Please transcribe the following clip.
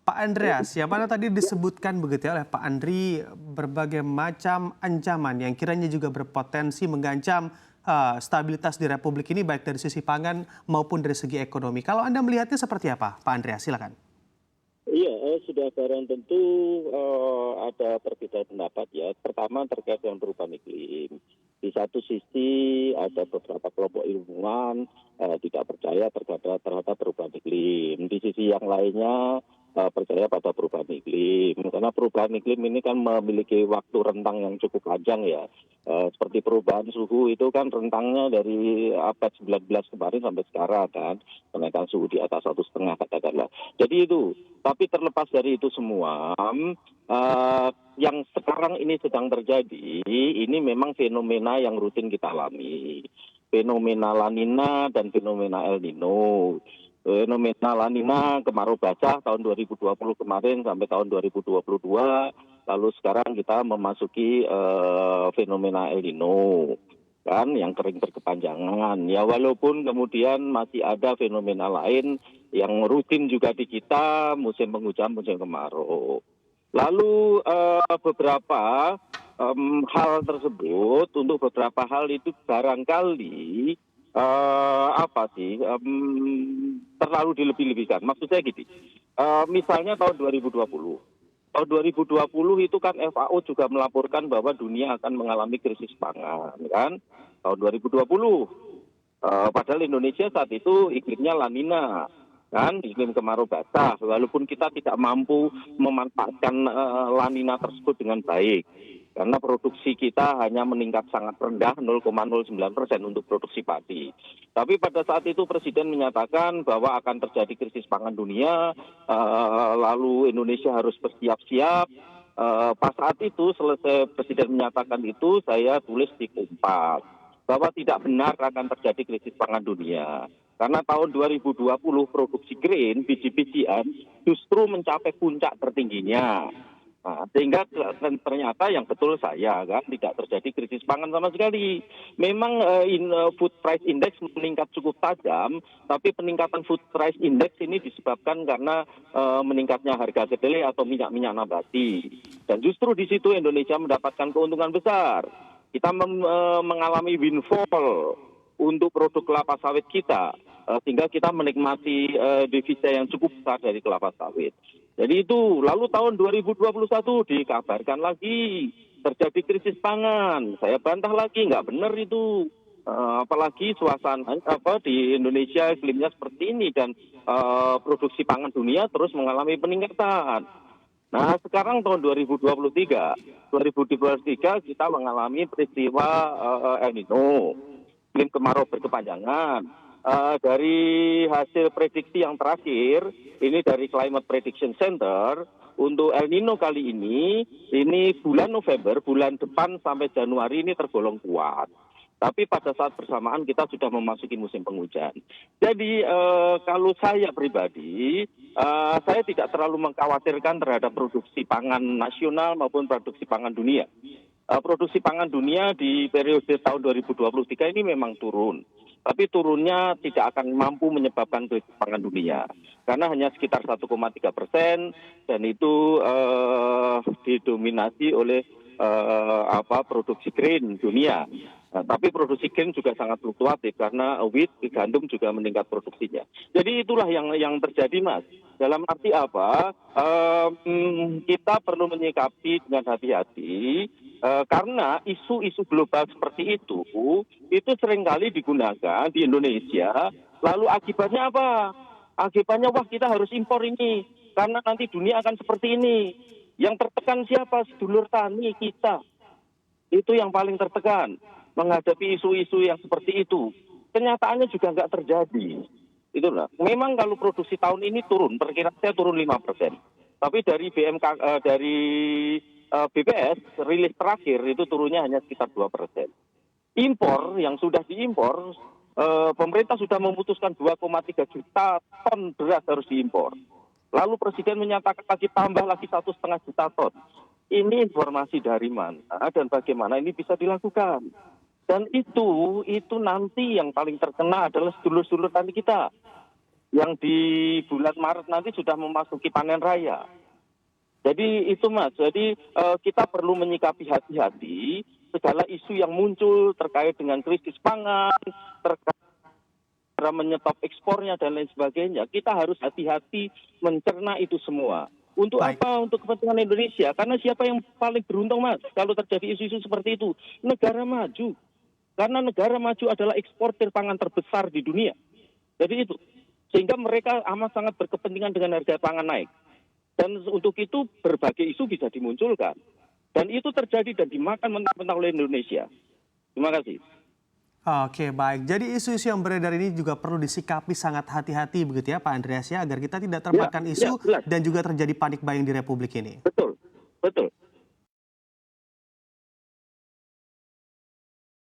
Pak Andreas, yang mana tadi disebutkan begitu ya oleh Pak Andri berbagai macam ancaman yang kiranya juga berpotensi mengancam stabilitas di Republik ini baik dari sisi pangan maupun dari segi ekonomi. Kalau Anda melihatnya seperti apa, Pak Andreas? Silakan. Iya, sudah barang tentu ada perbedaan pendapat ya. Pertama terkait dengan perubahan iklim. Di satu sisi ada beberapa kelompok ilmuwan tidak percaya terhadap perubahan iklim. Di sisi yang lainnya percaya pada perubahan iklim. Karena perubahan iklim ini kan memiliki waktu rentang yang cukup panjang ya. Seperti perubahan suhu itu kan rentangnya dari abad 19 kemarin sampai sekarang kan. Kenaikan suhu di atas 1,5 katakanlah. Jadi itu. Tapi terlepas dari itu semua, yang sekarang ini sedang terjadi, ini memang fenomena yang rutin kita alami. Fenomena La Nina dan fenomena El Nino. Fenomena La Nina kemarau basah tahun 2020 kemarin sampai tahun 2022, lalu sekarang kita memasuki fenomena El Nino. Kan yang kering berkepanjangan ya, walaupun kemudian masih ada fenomena lain yang rutin juga di kita, musim penghujan, musim kemarau. Lalu beberapa hal tersebut, untuk beberapa hal itu barangkali terlalu dilebih-lebihkan. Maksud saya gini, misalnya tahun 2020. Tahun 2020 itu kan FAO juga melaporkan bahwa dunia akan mengalami krisis pangan, kan? Tahun 2020. Padahal Indonesia saat itu iklimnya La Nina, kan? Iklim kemarau basah. Walaupun kita tidak mampu memanfaatkan La Nina tersebut dengan baik. Karena produksi kita hanya meningkat sangat rendah 0,09% untuk produksi padi. Tapi pada saat itu Presiden menyatakan bahwa akan terjadi krisis pangan dunia, lalu Indonesia harus bersiap-siap. Pas saat itu selesai Presiden menyatakan itu, saya tulis di Kompas bahwa tidak benar akan terjadi krisis pangan dunia. Karena tahun 2020 produksi grain, biji-bijian justru mencapai puncak tertingginya. Nah, sehingga ternyata yang betul saya kan tidak terjadi krisis pangan sama sekali. Memang food price index meningkat cukup tajam, tapi peningkatan food price index ini disebabkan karena meningkatnya harga kedelai atau minyak-minyak nabati. Dan justru di situ Indonesia mendapatkan keuntungan besar. Kita mengalami windfall untuk produk kelapa sawit kita, sehingga kita menikmati devisa yang cukup besar dari kelapa sawit. Jadi itu, lalu tahun 2021 dikabarkan lagi terjadi krisis pangan. Saya bantah lagi, nggak benar itu. Apalagi suasana di Indonesia iklimnya seperti ini dan produksi pangan dunia terus mengalami peningkatan. Nah, sekarang tahun 2023 kita mengalami peristiwa El Nino, iklim kemarau berkepanjangan. Dari hasil prediksi yang terakhir, ini dari Climate Prediction Center, untuk El Nino kali ini bulan November, bulan depan sampai Januari ini tergolong kuat. Tapi pada saat bersamaan kita sudah memasuki musim penghujan. Jadi kalau saya pribadi, saya tidak terlalu mengkhawatirkan terhadap produksi pangan nasional maupun produksi pangan dunia. Produksi pangan dunia di periode tahun 2023 ini memang turun. Tapi turunnya tidak akan mampu menyebabkan krisis pangan dunia. Karena hanya sekitar 1,3%, dan itu didominasi oleh produksi grain dunia. Nah, tapi produksi grain juga sangat fluktuatif karena wheat, gandum juga meningkat produksinya. Jadi itulah yang terjadi, Mas. Dalam arti apa? Kita perlu menyikapi dengan hati-hati karena isu-isu global seperti itu seringkali digunakan di Indonesia. Lalu akibatnya apa? Akibatnya wah kita harus impor ini karena nanti dunia akan seperti ini. Yang tertekan siapa? Sedulur tani kita. Itu yang paling tertekan menghadapi isu-isu yang seperti itu. Kenyataannya juga nggak terjadi. Itulah. Memang kalau produksi tahun ini turun, perkiraan turun 5%. Tapi dari BPS rilis terakhir itu turunnya hanya sekitar 2%. Impor yang sudah diimpor, pemerintah sudah memutuskan 2,3 juta ton beras harus diimpor. Lalu Presiden menyatakan tambah lagi 1,5 juta ton. Ini informasi dari mana dan bagaimana ini bisa dilakukan? Dan itu nanti yang paling terkena adalah sedulur-sedulur tani kita. yang di bulan Maret nanti sudah memasuki panen raya. Jadi itu Mas, jadi kita perlu menyikapi hati-hati segala isu yang muncul terkait dengan krisis pangan, terkait menyetop ekspornya dan lain sebagainya. Kita harus hati-hati mencerna itu semua. Untuk Baik. apa? Untuk kepentingan Indonesia. Karena siapa yang paling beruntung Mas kalau terjadi isu-isu seperti itu? Negara maju. Karena negara maju adalah eksportir pangan terbesar di dunia. Jadi itu. Sehingga mereka amat sangat berkepentingan dengan harga pangan naik. Dan untuk itu berbagai isu bisa dimunculkan. Dan itu terjadi dan dimakan mentah-mentah oleh Indonesia. Terima kasih. Oke, baik. Jadi isu-isu yang beredar ini juga perlu disikapi sangat hati-hati begitu ya Pak Andreas ya, agar kita tidak termakan isu jelas. dan juga terjadi panik buying di Republik ini. Betul.